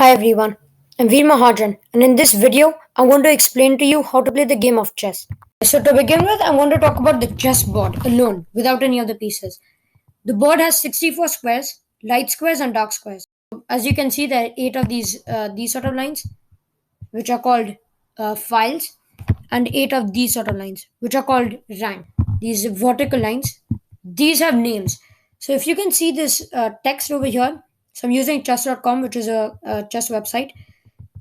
Hi everyone, I'm Veer Mahajan, and in this video, I'm going to explain to you how to play the game of chess. So, to begin with, I'm going to talk about the chessboard alone, without any other pieces. The board has 64 squares, light squares, and dark squares. As you can see, there are 8 of these sort of lines, which are called files, and 8 of these sort of lines, which are called rank. These vertical lines, these have names. So if you can see this text over here, so I'm using chess.com, which is a chess website.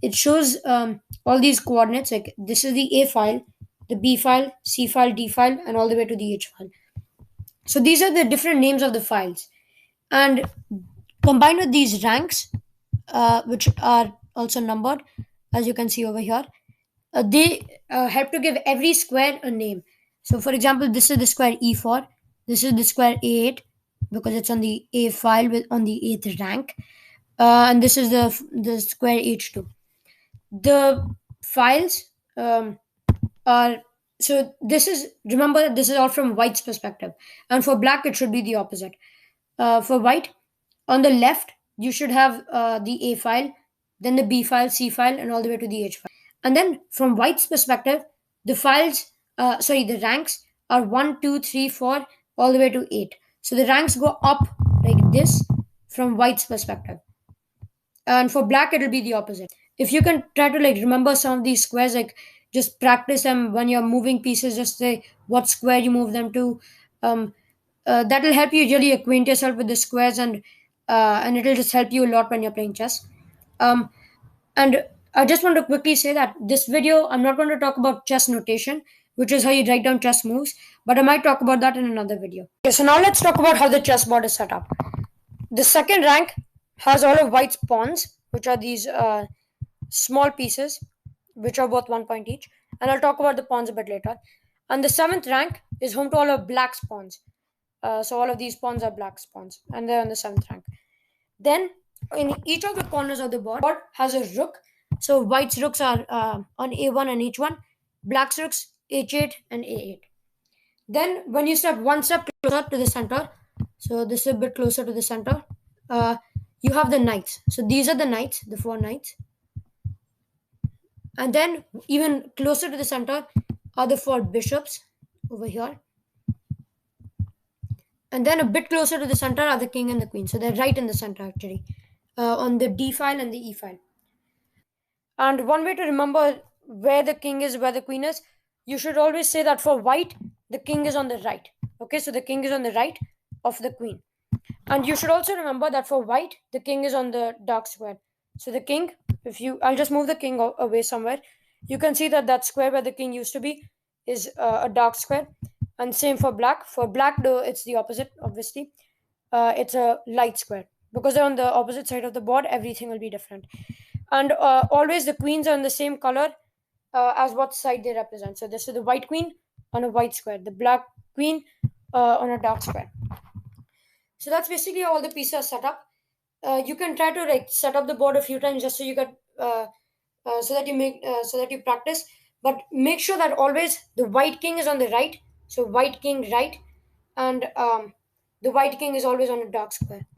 It shows all these coordinates. Like this is the A file, the B file, C file, D file, and all the way to the H file. So these are the different names of the files, and combined with these ranks, which are also numbered, as you can see over here, they help to give every square a name. So, for example, this is the square E4, this is the square A8 because it's on the A file with on the 8th rank, and this is the square H2. The files are so this is remember that this is all from white's perspective, and for black it should be the opposite. For white, on the left you should have the A file, then the B file, C file, and all the way to the H file. And then from white's perspective, the the ranks are 1, 2, 3, 4, all the way to 8. So the ranks go up like this from white's perspective. And for black, it'll be the opposite. If you can try to like remember some of these squares, like just practice them when you're moving pieces, just say what square you move them to. Um, that will help you really acquaint yourself with the squares, and it'll just help you a lot when you're playing chess. Um, and I just want to quickly say that this video, I'm not going to talk about chess notation, which is how you write down chess moves, but I might talk about that in another video. Okay, so now let's talk about how the chessboard is set up. The second rank has all of white's pawns, which are these small pieces, which are worth 1 point each. And I'll talk about the pawns a bit later. And the seventh rank is home to all of black's pawns. So all of these pawns are black's pawns, and they're on the seventh rank. Then in each of the corners of the board has a rook. So white's rooks are on A1 and H1, black's rooks H8 and A8. Then when you step one step closer to the center, so this is a bit closer to the center, you have the knights. So these are the knights, the 4 knights. And then even closer to the center are the 4 bishops over here. And then a bit closer to the center are the king and the queen. So they're right in the center actually, on the D file and the E file. And one way to remember where the king is, where the queen is, you should always say that for white, the king is on the right. Okay, so the king is on the right of the queen. And you should also remember that for white, the king is on the dark square. So the king, I'll just move the king away somewhere. You can see that that square where the king used to be is a dark square. And same for black. For black, though, it's the opposite, obviously. It's a light square. Because they're on the opposite side of the board, everything will be different. And always the queens are in the same color as what side they represent. So this is the white queen on a white square, the black queen on a dark square. So that's basically how all the pieces are set up. You can try to like set up the board a few times just so you get so that you practice. But make sure that always the white king is on the right. So white king right, and the white king is always on a dark square.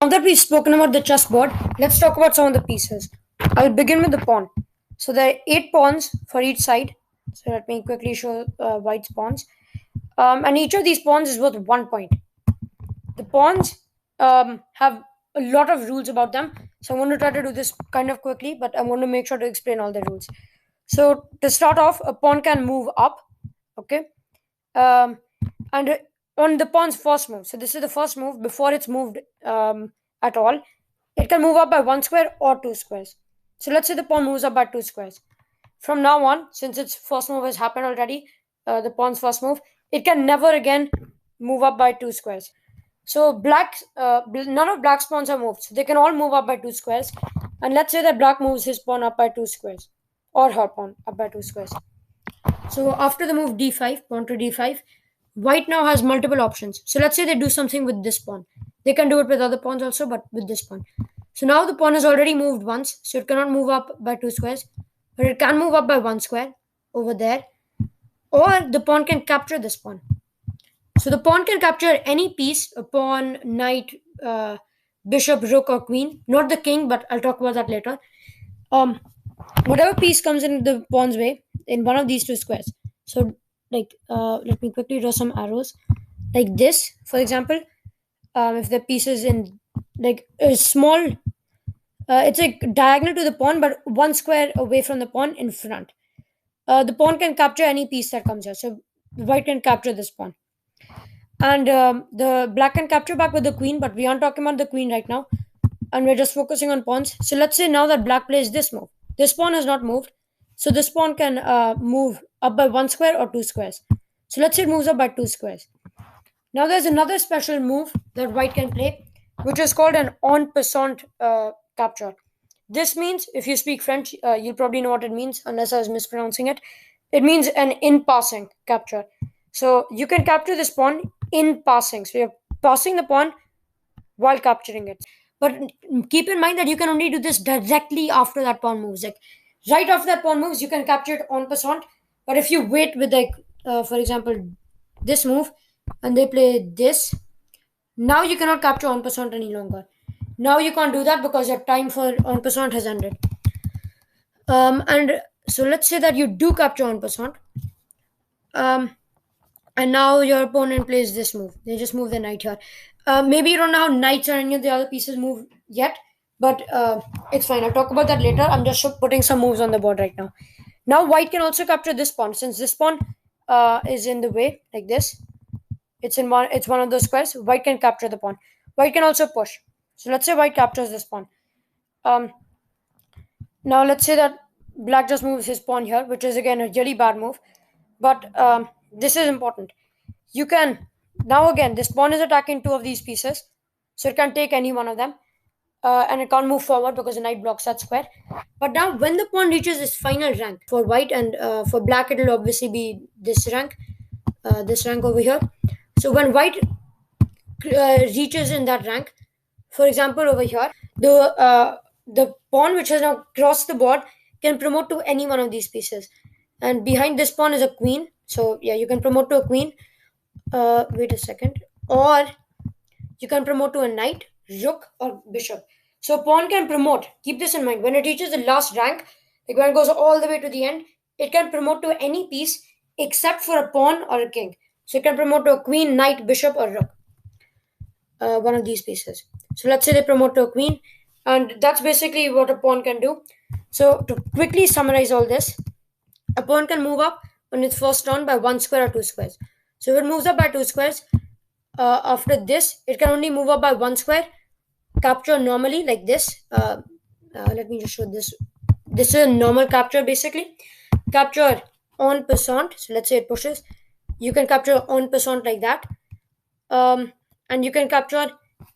Now that we've spoken about the chessboard, let's talk about some of the pieces. I'll begin with the pawn. So there are 8 pawns for each side. So let me quickly show white's pawns. And each of these pawns is worth 1 point. The pawns have a lot of rules about them. So I'm going to try to do this kind of quickly, but I'm going to make sure to explain all the rules. So to start off, a pawn can move up. Okay. And on the pawn's first move, so this is the first move before it's moved at all, it can move up by 1 square or 2 squares. So let's say the pawn moves up by 2 squares. From now on, since its first move has happened already, the pawn's first move, it can never again move up by 2 squares. So none of black's pawns are moved, so they can all move up by 2 squares. And let's say that black moves his pawn up by 2 squares, or her pawn up by 2 squares. So after the move d5, pawn to d5, white now has multiple options. So let's say they do something with this pawn. They can do it with other pawns also, but with this pawn. So now the pawn has already moved once, so it cannot move up by 2 squares, but it can move up by 1 square over there, or the pawn can capture this pawn. So the pawn can capture any piece, a pawn, knight, bishop, rook, or queen. Not the king, but I'll talk about that later. Um, Whatever piece comes in the pawn's way in one of these two squares. So, let me quickly draw some arrows. Like this, for example, if the piece is in like a small, it's like diagonal to the pawn, but one square away from the pawn in front. The pawn can capture any piece that comes here. So, white can capture this pawn. And the black can capture back with the queen, but we aren't talking about the queen right now, and we're just focusing on pawns. So let's say now that black plays this move, this pawn has not moved, so this pawn can move up by one square or two squares. So let's say it moves up by two squares. Now there's another special move that white can play, which is called an en passant capture. This means, if you speak French, you'll probably know what it means, unless I was mispronouncing it. It means an in passing capture. So you can capture this pawn in passing. So you're passing the pawn while capturing it. But keep in mind that you can only do this directly after that pawn moves. Like right after that pawn moves, you can capture it en passant. But if you wait with for example, this move, and they play this, now you cannot capture en passant any longer. Now you can't do that because your time for en passant has ended. And so let's say that you do capture en passant. And now your opponent plays this move. They just move the knight here. Maybe you don't know how knights or any of the other pieces move yet, but it's fine. I'll talk about that later. I'm just putting some moves on the board right now. Now white can also capture this pawn. Since this pawn is in the way, like this, it's one of those squares. White can capture the pawn. White can also push. So let's say white captures this pawn. Um, Now let's say that black just moves his pawn here, which is again a really bad move. But this is important. You can now again this pawn is attacking two of these pieces, so it can take any one of them, and it can't move forward because the knight blocks that square. But now when the pawn reaches its final rank for white and for black, it'll obviously be this rank over here. So when white reaches in that rank, for example, over here, the pawn which has now crossed the board can promote to any one of these pieces. And behind this pawn is a queen. So yeah, you can promote to a queen. Wait a second. Or you can promote to a knight, rook, or bishop. So pawn can promote. Keep this in mind. When it reaches the last rank, like when it goes all the way to the end, it can promote to any piece except for a pawn or a king. So it can promote to a queen, knight, bishop, or rook. One of these pieces. So let's say they promote to a queen, and that's basically what a pawn can do. So to quickly summarize all this, a pawn can move up on its first turn by one square or two squares. So if it moves up by two squares, after this, it can only move up by one square, capture normally like this. Let me just show this. This is a normal capture basically. Capture en passant. So let's say it pushes. You can capture en passant like that. And you can capture,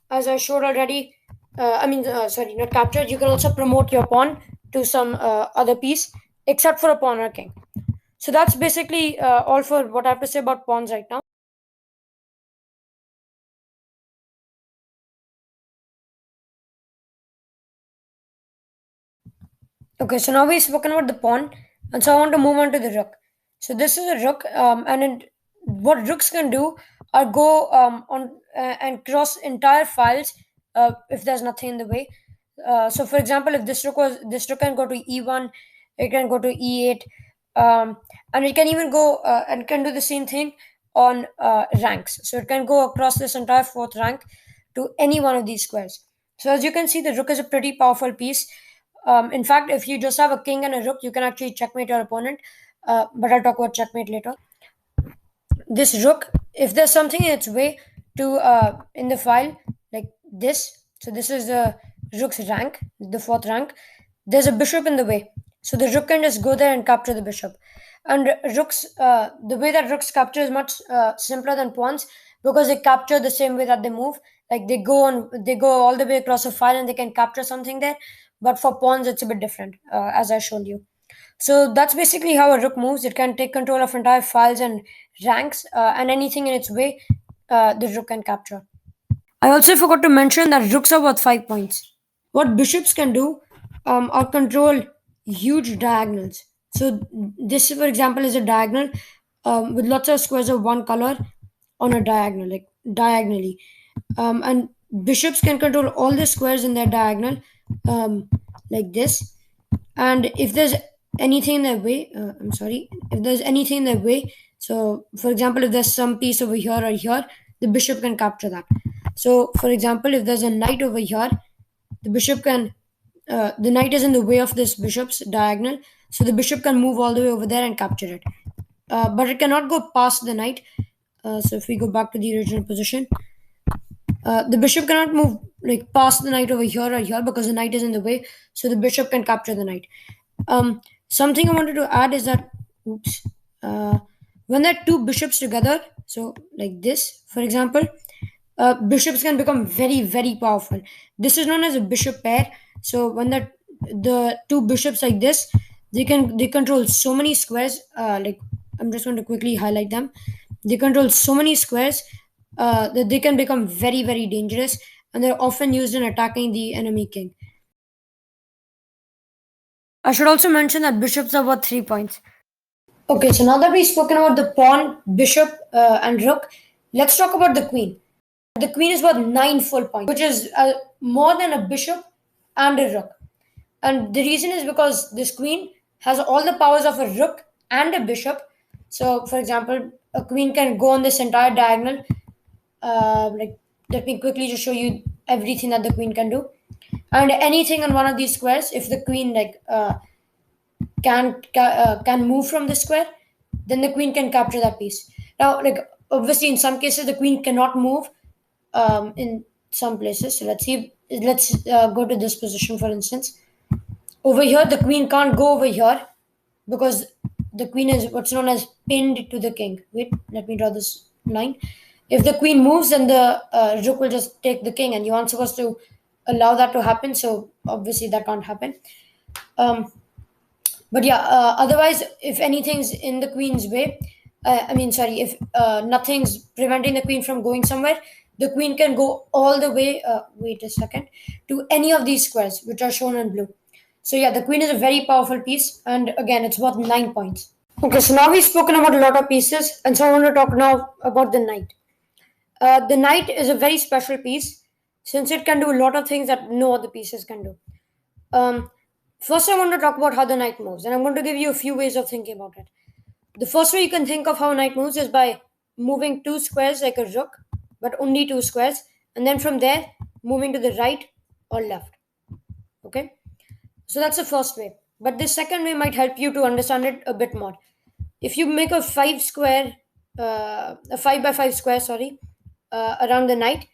as I showed already. Sorry, not capture. You can also promote your pawn to some other piece, except for a pawn or a king. So that's basically all for what I have to say about pawns right now. Okay, so now we've spoken about the pawn, and so I want to move on to the rook. So this is a rook, what rooks can do are go on and cross entire files if there's nothing in the way. So, for example, if this rook can go to e1, it can go to e8, and it can even go and can do the same thing on ranks. So it can go across this entire fourth rank to any one of these squares. So as you can see, the rook is a pretty powerful piece. In fact, if you just have a king and a rook, you can actually checkmate your opponent. But I'll talk about checkmate later. This rook, if there's something in its way to in the file like this, so this is the rook's rank, the fourth rank. There's a bishop in the way, so the rook can just go there and capture the bishop. And rooks, the way that rooks capture is much simpler than pawns because they capture the same way that they move. Like they go all the way across a file and they can capture something there. But for pawns, it's a bit different, as I showed you. So that's basically how a rook moves. It can take control of entire files and ranks, and anything in its way, the rook can capture. I also forgot to mention that rooks are worth 5 points. What bishops can do are control huge diagonals. So this, for example, is a diagonal with lots of squares of one color on a diagonal, like diagonally. And bishops can control all the squares in their diagonal, like this. And if there's anything in their way, if there's anything in their way, so for example, if there's some piece over here or here, the bishop can capture that. So, for example, if there's a knight over here, the bishop can, the knight is in the way of this bishop's diagonal, so the bishop can move all the way over there and capture it. But it cannot go past the knight. So if we go back to the original position, the bishop cannot move like past the knight over here or here because the knight is in the way, so the bishop can capture the knight. Something I wanted to add is that, oops, when there are two bishops together, so like this, for example, bishops can become very, very powerful. This is known as a bishop pair. So when the two bishops like this, they control so many squares. Like I'm just going to quickly highlight them. They control so many squares that they can become very, very dangerous, and they're often used in attacking the enemy king. I should also mention that bishops are worth 3 points. Okay, so now that we've spoken about the pawn, bishop, and rook, let's talk about the queen. The queen is worth 9 full points, which is more than a bishop and a rook. And the reason is because this queen has all the powers of a rook and a bishop. So, for example, a queen can go on this entire diagonal. Like, let me quickly just show you everything that the queen can do. And anything on one of these squares, if the queen can move from the square, then the queen can capture that piece. Now, like obviously, in some cases, the queen cannot move. In some places, so let's see. Let's go to this position, for instance. Over here, the queen can't go over here because the queen is what's known as pinned to the king. Wait, let me draw this line. If the queen moves, then the rook will just take the king, and you aren't supposed to allow that to happen. So obviously, that can't happen. But yeah, otherwise, if anything's in the queen's way, if nothing's preventing the queen from going somewhere, the queen can go all the way, wait a second, to any of these squares, which are shown in blue. So yeah, the queen is a very powerful piece, and again, it's worth 9 points. Okay, so now we've spoken about a lot of pieces, and so I want to talk now about the knight. The knight is a very special piece since it can do a lot of things that no other pieces can do. Um, First, I want to talk about how the knight moves, and I'm going to give you a few ways of thinking about it. The first way you can think of how a knight moves is by moving two squares like a rook, but only two squares, and then from there, moving to the right or left. Okay? So that's the first way. But the second way might help you to understand it a bit more. If you make a 5 by 5 square, around the knight,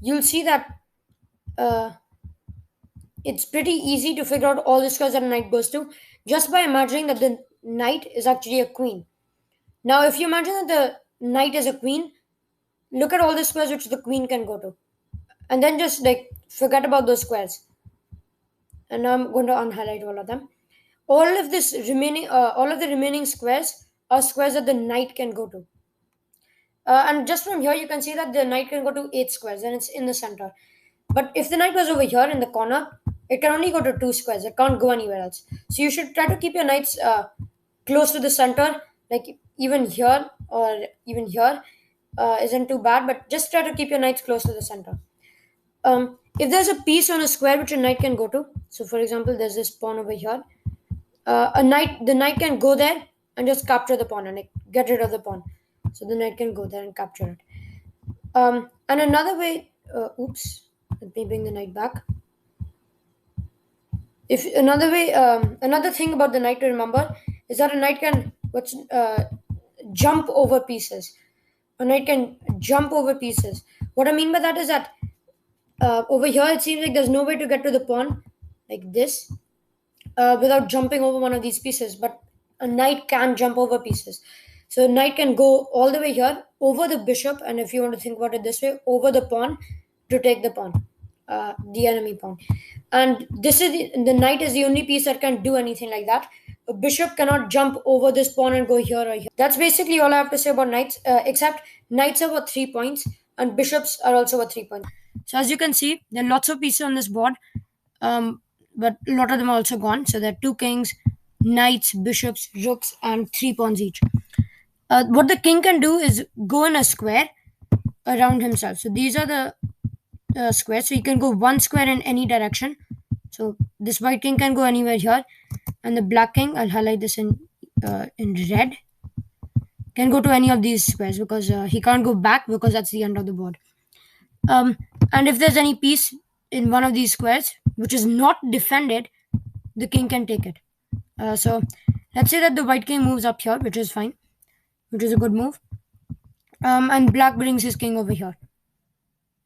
you'll see that it's pretty easy to figure out all the squares that a knight goes to just by imagining that the knight is actually a queen. Now, if you imagine that the knight is a queen, look at all the squares which the queen can go to, and then just like forget about those squares. And now I'm going to unhighlight all of them. All of the remaining squares are squares that the knight can go to. And just from here, you can see that the knight can go to 8 squares, and it's in the center. But if the knight was over here in the corner, it can only go to 2 squares. It can't go anywhere else. So you should try to keep your knights close to the center, like even here or even here isn't too bad. But just try to keep your knights close to the center. If there's a piece on a square which a knight can go to, so for example, there's this pawn over here. The knight can go there and just capture the pawn and like, get rid of the pawn. So the knight can go there and capture it. And another way, let me bring the knight back. If another way, another thing about the knight to remember is that a knight can jump over pieces. A knight can jump over pieces. What I mean by that is that over here it seems like there's no way to get to the pawn like this without jumping over one of these pieces. But a knight can jump over pieces. So a knight can go all the way here over the bishop, and if you want to think about it this way, over the pawn to take the pawn, the enemy pawn. And this is the knight is the only piece that can do anything like that. A bishop cannot jump over this pawn and go here or here. That's basically all I have to say about knights, except knights are worth 3 points and bishops are also worth 3 points. So as you can see, there are lots of pieces on this board, but a lot of them are also gone. So there are 2 kings, knights, bishops, rooks, and 3 pawns each. What the king can do is go in a square around himself. So these are the square, so you can go one square in any direction. So this white king can go anywhere here, and the black king, I'll highlight this in red, can go to any of these squares because he can't go back because that's the end of the board. Um, and if there's any piece in one of these squares which is not defended, the king can take it. So let's say that the white king moves up here, which is fine, which is a good move. And black brings his king over here.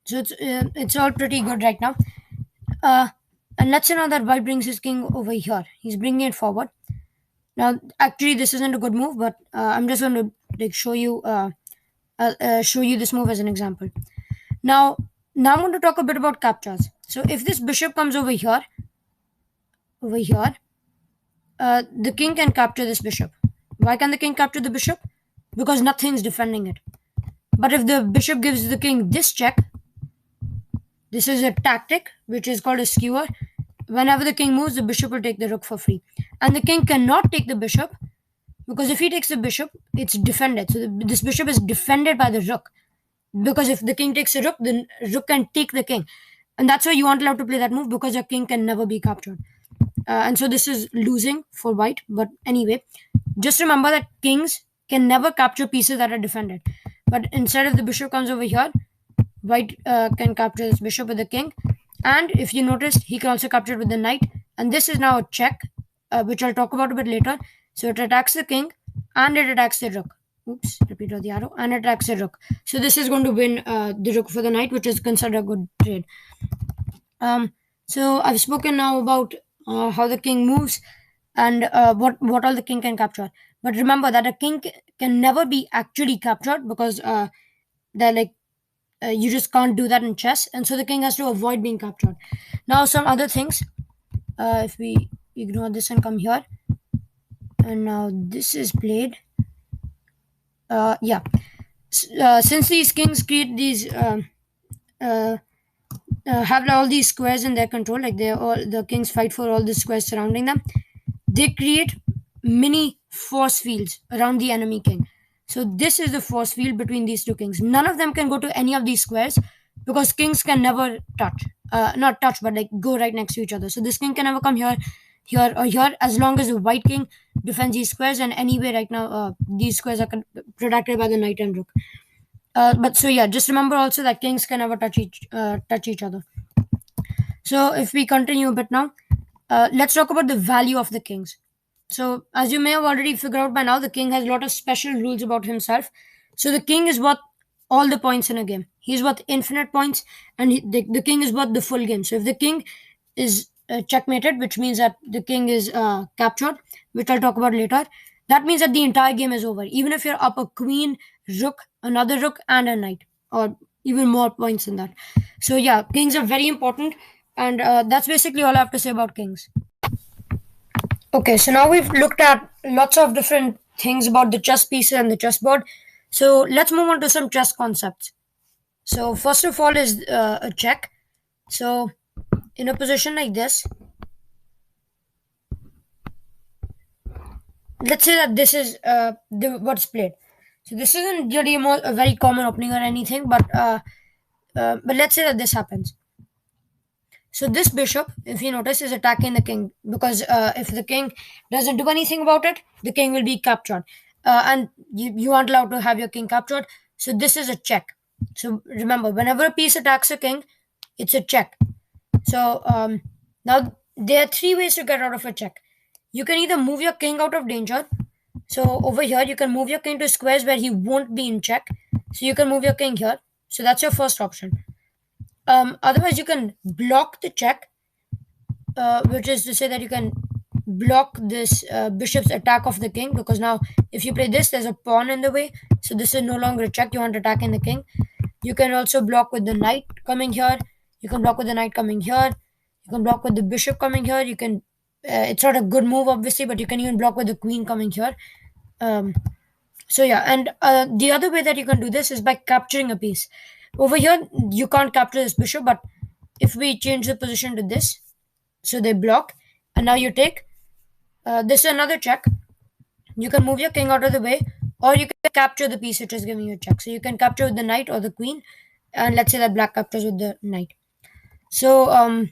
So it's all pretty good right now. And let's say now that white brings his king over here. He's bringing it forward. Now, actually, this isn't a good move, but I'm just going to show you this move as an example. Now I'm going to talk a bit about captures. So if this bishop comes over here, the king can capture this bishop. Why can the king capture the bishop? Because nothing's defending it. But if the bishop gives the king this check, this is a tactic which is called a skewer. Whenever the king moves, the bishop will take the rook for free. And the king cannot take the bishop because if he takes the bishop, it's defended. So this bishop is defended by the rook. Because if the king takes a rook, the rook can take the king. And that's why you aren't allowed to play that move, because your king can never be captured. And so this is losing for white. But anyway, just remember that kings can never capture pieces that are defended. But instead, if the bishop comes over here, white can capture this bishop with the king. And if you noticed, he can also capture it with the knight. And this is now a check, which I'll talk about a bit later. So it attacks the king and it attacks the rook. Oops, repeat the arrow. And it attacks the rook. So this is going to win the rook for the knight, which is considered a good trade. So I've spoken now about how the king moves and what all the king can capture. But remember that a king can never be actually captured because they're like you just can't do that in chess, and so the king has to avoid being captured. Now some other things. If we ignore this and come here, and now this is played. Since these kings create these have all these squares in their control, like the kings fight for all the squares surrounding them, they create mini force fields around the enemy king. So this is the force field between these two kings. None of them can go to any of these squares because kings can never touch. Not touch, but like go right next to each other. So this king can never come here, here, or here, as long as the white king defends these squares. And anyway, right now, these squares are protected by the knight and rook. But so yeah, just remember also that kings can never touch each other. So if we continue a bit now, let's talk about the value of the kings. So as you may have already figured out by now, the king has a lot of special rules about himself. So the king is worth all the points in a game. He's worth infinite points, and the king is worth the full game. So if the king is checkmated, which means that the king is captured, which I'll talk about later, that means that the entire game is over. Even if you're up a queen, rook, another rook, and a knight, or even more points than that. So yeah, kings are very important, and that's basically all I have to say about kings. Okay, so now we've looked at lots of different things about the chess pieces and the chessboard. So let's move on to some chess concepts. So first of all is a check. So in a position like this, let's say that this is what's played. So this isn't really a very common opening or anything, but let's say that this happens. So this bishop, if you notice, is attacking the king because if the king doesn't do anything about it, the king will be captured. And you aren't allowed to have your king captured. So this is a check. So remember, whenever a piece attacks a king, it's a check. So now there are three ways to get out of a check. You can either move your king out of danger. So over here, you can move your king to squares where he won't be in check. So you can move your king here. So that's your first option. Otherwise, you can block the check, which is to say that you can block this bishop's attack of the king, because now if you play this, there's a pawn in the way. So this is no longer a check. You aren't attacking the king. You can also block with the knight coming here. You can block with the knight coming here. You can block with the bishop coming here. You can. It's not a good move, obviously, but you can even block with the queen coming here. So yeah, and the other way that you can do this is by capturing a piece. Over here, you can't capture this bishop, but if we change the position to this, so they block, and now you take. This is another check. You can move your king out of the way, or you can capture the piece which is giving you a check. So you can capture with the knight or the queen, and let's say that black captures with the knight. So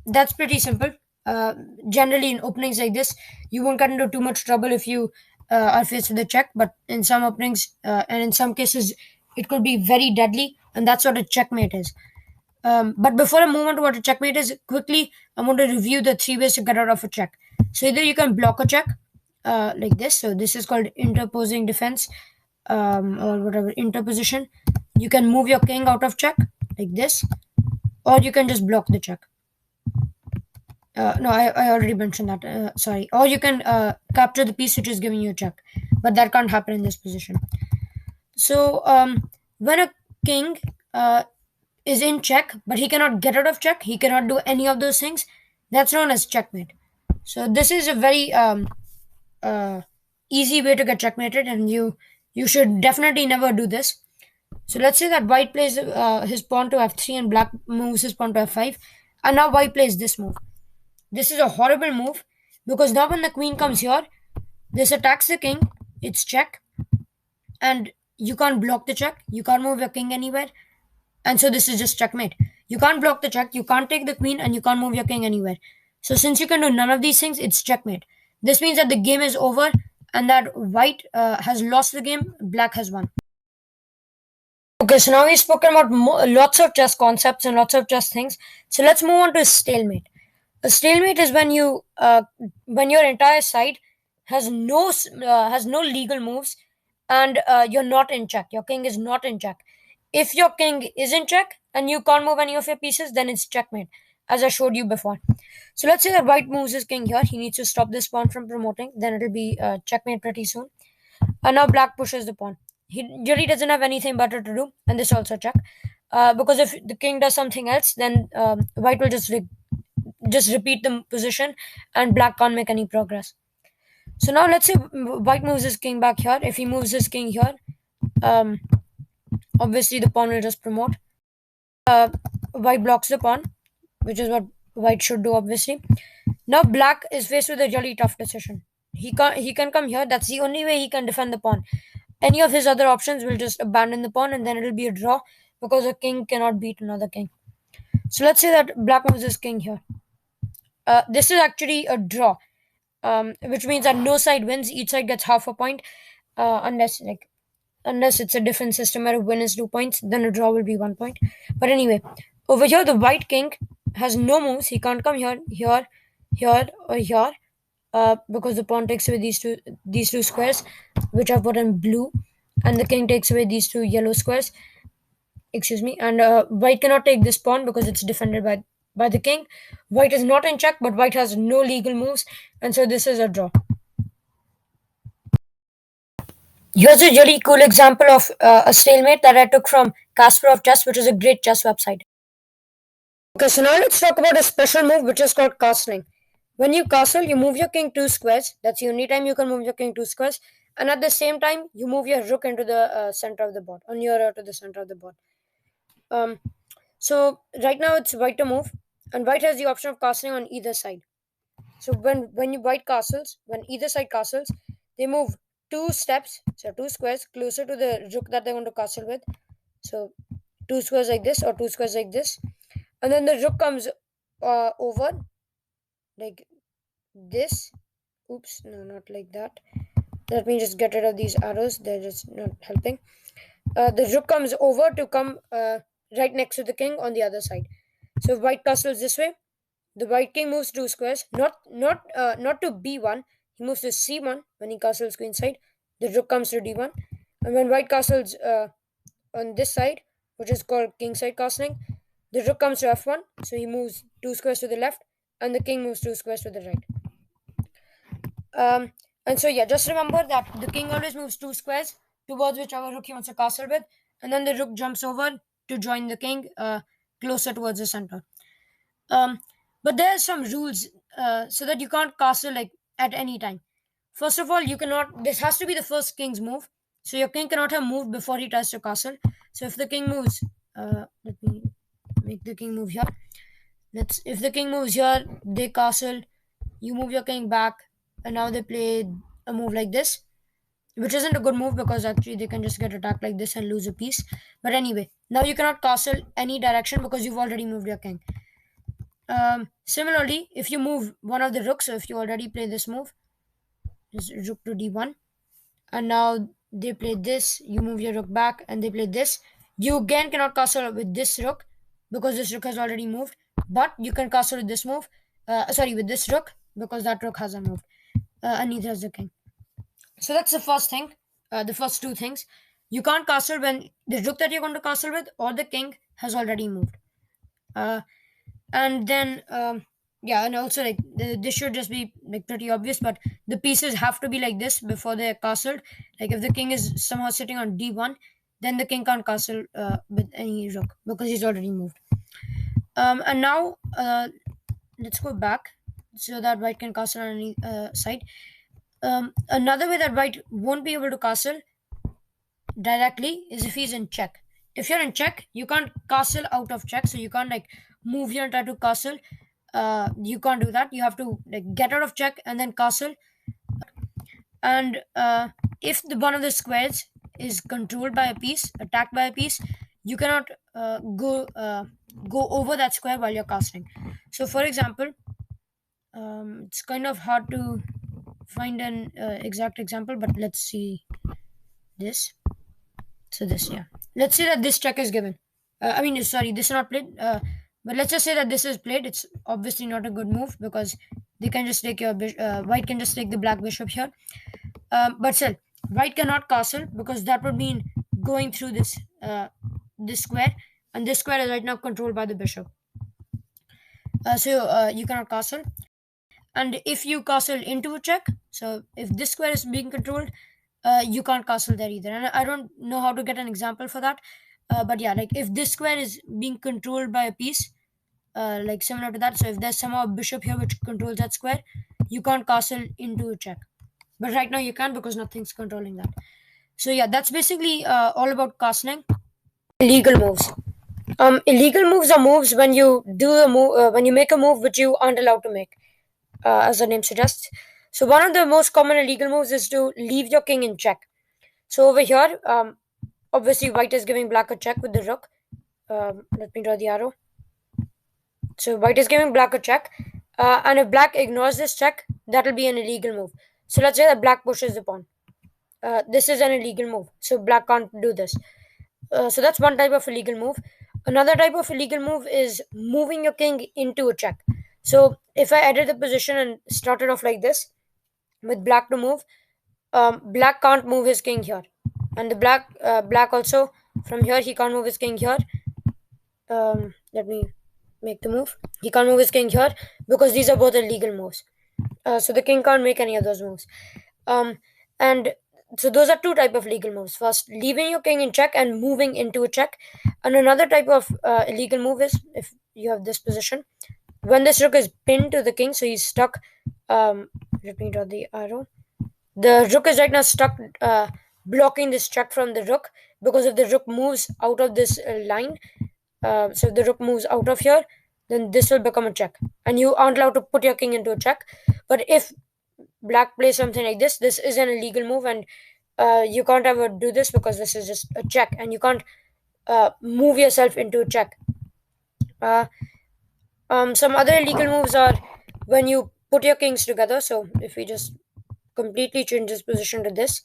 that's pretty simple. Uh, Generally, in openings like this, you won't get into too much trouble if you are faced with a check. But in some openings and in some cases, it could be very deadly, and that's what a checkmate is. But before I move on to what a checkmate is, quickly I'm going to review the three ways to get out of a check. So either you can block a check like this. So this is called interposing defense or whatever interposition. You can move your king out of check like this, or you can just block the check. No, I already mentioned that. Sorry. Or you can capture the piece which is giving you a check, but that can't happen in this position. So when a king is in check, but he cannot get out of check, he cannot do any of those things. That's known as checkmate. So this is a very uh, easy way to get checkmated, and you should definitely never do this. So let's say that white plays his pawn to f3 and black moves his pawn to f5, and now white plays this move. This is a horrible move because now when the queen comes here, this attacks the king. It's check, and you can't block the check. You can't move your king anywhere, and so this is just checkmate. You can't block the check. You can't take the queen, and you can't move your king anywhere. So since you can do none of these things, it's checkmate. This means that the game is over, and that white has lost the game. Black has won. Okay, so now we've spoken about lots of chess concepts and lots of chess things. So let's move on to stalemate. A stalemate is when your entire side has no legal moves, and you're not in check. Your king is not in check. If your king is in check and you can't move any of your pieces, then it's checkmate, as I showed you before. So let's say that white moves his king here. He needs to stop this pawn from promoting. Then it'll be checkmate pretty soon. And now black pushes the pawn. He really doesn't have anything better to do, and this also check. Because if the king does something else, then white will just repeat the position, and black can't make any progress. So now let's say white moves his king back here. If he moves his king here, um, obviously the pawn will just promote. Uh, White blocks the pawn, which is what white should do, obviously. Now black is faced with a really tough decision. He can come here. That's the only way he can defend the pawn. Any of his other options will just abandon the pawn, and then it'll be a draw because a king cannot beat another king. So let's say that black moves his king here. This is actually a draw, which means that no side wins. Each side gets half a point, unless it's a different system where a win is 2 points, then a draw will be 1 point. But anyway, over here the white king has no moves. He can't come here, here, or here, because the pawn takes away these two squares, which are put in blue, and the king takes away these two yellow squares. Excuse me, and white cannot take this pawn because it's defended by the king. White is not in check, but white has no legal moves, and so this is a draw. Here's a really cool example of a stalemate that I took from Kasparov Chess, which is a great chess website. Okay, so now let's talk about a special move which is called castling. When you castle, you move your king 2 squares. That's the only time you can move your king 2 squares. And at the same time, you move your rook into the center of the board, or nearer to the center of the board. Um, so right now it's white to move, and white has the option of castling on either side. So when you white castles, when either side castles, they move 2 steps, so 2 squares closer to the rook that they want to castle with. So 2 squares like this, or 2 squares like this, and then the rook comes over like this. Oops, no, not like that. Let me just get rid of these arrows. They're just not helping. The rook comes over to come right next to the king on the other side. So white castles this way. The white king moves 2 squares, not to b1. He moves to c1 when he castles queenside. The rook comes to d1, and when white castles on this side, which is called kingside castling, the rook comes to f1. So he moves 2 squares to the left, and the king moves 2 squares to the right. And so yeah, just remember that the king always moves 2 squares towards whichever rook he wants to castle with, and then the rook jumps over to join the king closer towards the center. Um, but there are some rules so that you can't castle like at any time. First of all, you cannot. This has to be the first king's move, so your king cannot have moved before he tries to castle. So if the king moves, let me make the king move here. If the king moves here, they castle. You move your king back, and now they play a move like this, which isn't a good move because actually they can just get attacked like this and lose a piece. But anyway, now you cannot castle any direction because you've already moved your king. Similarly, if you move one of the rooks, so if you already play this move, this rook to d1, and now they play this, you move your rook back, and they play this. You again cannot castle with this rook because this rook has already moved, but you can castle with this move. Sorry, with this rook because that rook hasn't moved, and neither has the king. So that's the first thing. The first two things. You can't castle when the rook that you're going to castle with or the king has already moved. Uh, and then yeah, and also like this should just be like pretty obvious, but the pieces have to be like this before they're castled. Like if the king is somehow sitting on d1, then the king can't castle with any rook because he's already moved. And now let's go back so that white can castle on any side. Another way that white won't be able to castle directly is if he's in check. If you're in check, you can't castle out of check, so you can't like move here and try to castle. You can't do that. You have to like get out of check and then castle. And if the one of the squares is controlled by a piece, attacked by a piece, you cannot go over that square while you're castling. So, for example, it's kind of hard to find an exact example, but let's see this. So this, yeah. Let's say that this check is given. Sorry, this is not played. But let's just say that this is played. It's obviously not a good move because they can just take your white can just take the black bishop here. But still, white cannot castle because that would mean going through this square, and this square is right now controlled by the bishop. So you cannot castle. And if you castle into a check, so if this square is being controlled, you can't castle there either. And I don't know how to get an example for that. But yeah, like if this square is being controlled by a piece, like similar to that. So if there's somehow a bishop here which controls that square, you can't castle into a check. But right now you can because nothing's controlling that. So yeah, that's basically all about castling. Illegal moves. Illegal moves are moves when you do a move when you make a move which you aren't allowed to make, as the name suggests. So one of the most common illegal moves is to leave your king in check. So over here, obviously white is giving black a check with the rook. Let me draw the arrow. So white is giving black a check, and if black ignores this check, that will be an illegal move. So let's say that black pushes the pawn. This is an illegal move, so black can't do this. So that's one type of illegal move. Another type of illegal move is moving your king into a check. So if I edit the position and started off like this, with black to move, black can't move his king here, and the black also from here he can't move his king here. Let me make the move. He can't move his king here because these are both illegal moves. So the king can't make any of those moves. And so those are two type of legal moves. First, leaving your king in check and moving into a check. And another type of illegal move is if you have this position. When this rook is pinned to the king, so he's stuck. Let me draw the arrow. The rook is right now stuck blocking this check from the rook because if the rook moves out of this line, so if the rook moves out of here, then this will become a check. And you aren't allowed to put your king into a check. But if black plays something like this, this is an illegal move and you can't ever do this because this is just a check and you can't move yourself into a check. Some other illegal moves are when you put your kings together. So if we just completely change this position to this,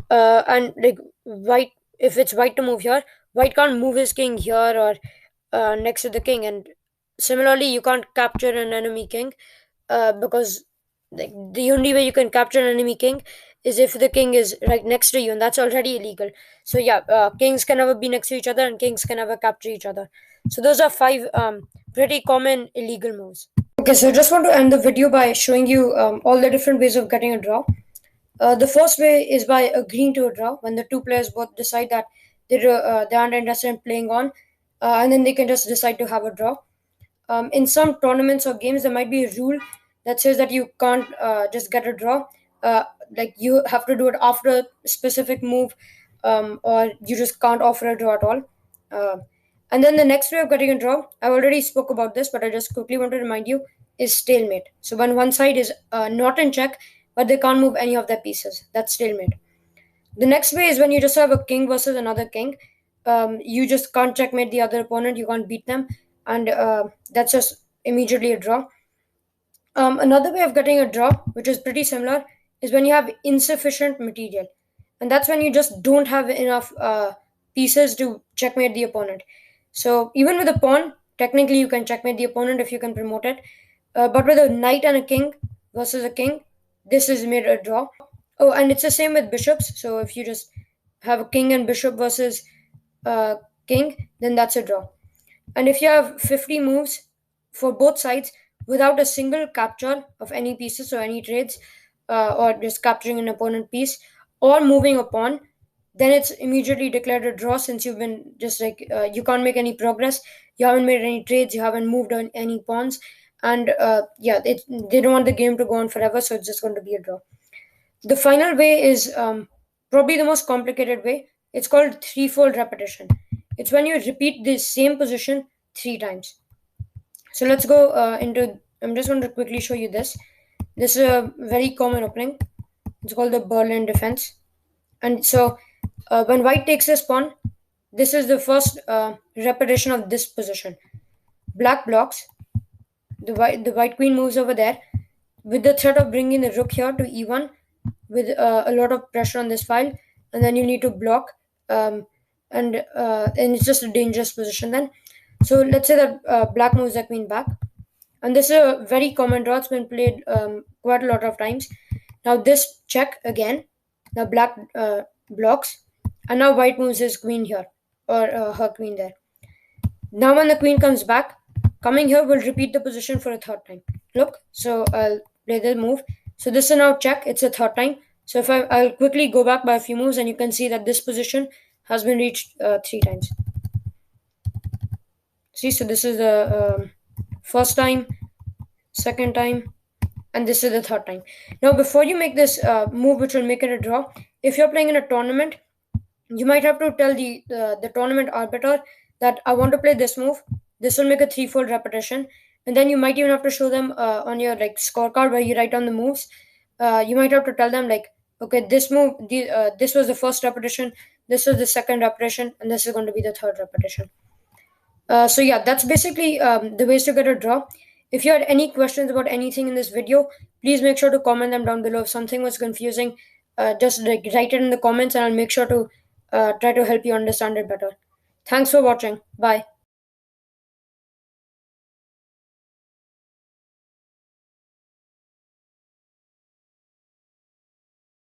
and like white, if it's white to move here, white can't move his king here or next to the king, and similarly you can't capture an enemy king because like the only way you can capture an enemy king is if the king is right next to you, and that's already illegal. So yeah, kings can never be next to each other and kings can never capture each other. So those are five pretty common illegal moves. Okay, so I just want to end the video by showing you all the different ways of getting a draw. The first way is by agreeing to a draw when the two players both decide that they aren't interested in playing on, and then they can just decide to have a draw. In some tournaments or games, there might be a rule that says that you can't just get a draw. Like you have to do it after a specific move, or you just can't offer a draw at all. Uh, and then the next way of getting a draw, I already spoke about this, but I just quickly want to remind you, is stalemate. So when one side is not in check, but they can't move any of their pieces, that's stalemate. The next way is when you just have a king versus another king. You just can't checkmate the other opponent, you can't beat them, and that's just immediately a draw. Another way of getting a draw, which is pretty similar, is when you have insufficient material, and that's when you just don't have enough pieces to checkmate the opponent. So even with a pawn, technically you can checkmate the opponent if you can promote it, but with a knight and a king versus a king, this is made a draw. Oh, and it's the same with bishops. So if you just have a king and bishop versus uh, king, then that's a draw. And if you have 50 moves for both sides without a single capture of any pieces or any trades, or just capturing an opponent piece or moving a pawn, then it's immediately declared a draw, since you've been just like you can't make any progress, you haven't made any trades, you haven't moved on any pawns, and yeah, they don't want the game to go on forever, so it's just going to be a draw. The final way is probably the most complicated way. It's called threefold repetition. It's when you repeat the same position 3 times. So let's go into. I'm just going to quickly show you this. This is a very common opening. It's called the Berlin defense. And so when white takes this pawn, this is the first repetition of this position. Black blocks. The white queen moves over there with the threat of bringing the rook here to e1 with a lot of pressure on this file, and then you need to block, and it's just a dangerous position then. So let's say that black moves the queen back, and this is a very common draw. It's been played quite a lot of times. Now this check again. Now black blocks, and now white moves his queen here, or her queen there. Now when the queen comes back, coming here will repeat the position for a third time. Look, so I'll play the move. So this is now check, it's a third time. So if I'll quickly go back by a few moves, and you can see that this position has been reached 3 times. See, so this is the first time, second time, and this is the third time. Now before you make this move which will make it a draw, if you're playing in a tournament, you might have to tell the tournament arbiter that I want to play this move. This will make a threefold repetition, and then you might even have to show them on your like scorecard where you write down the moves. You might have to tell them like, okay, this move, this was the first repetition, this was the second repetition, and this is going to be the third repetition. So yeah, that's basically the ways to get a draw. If you had any questions about anything in this video, please make sure to comment them down below. If something was confusing, just like write it in the comments, and I'll make sure to try to help you understand it better. Thanks for watching. Bye.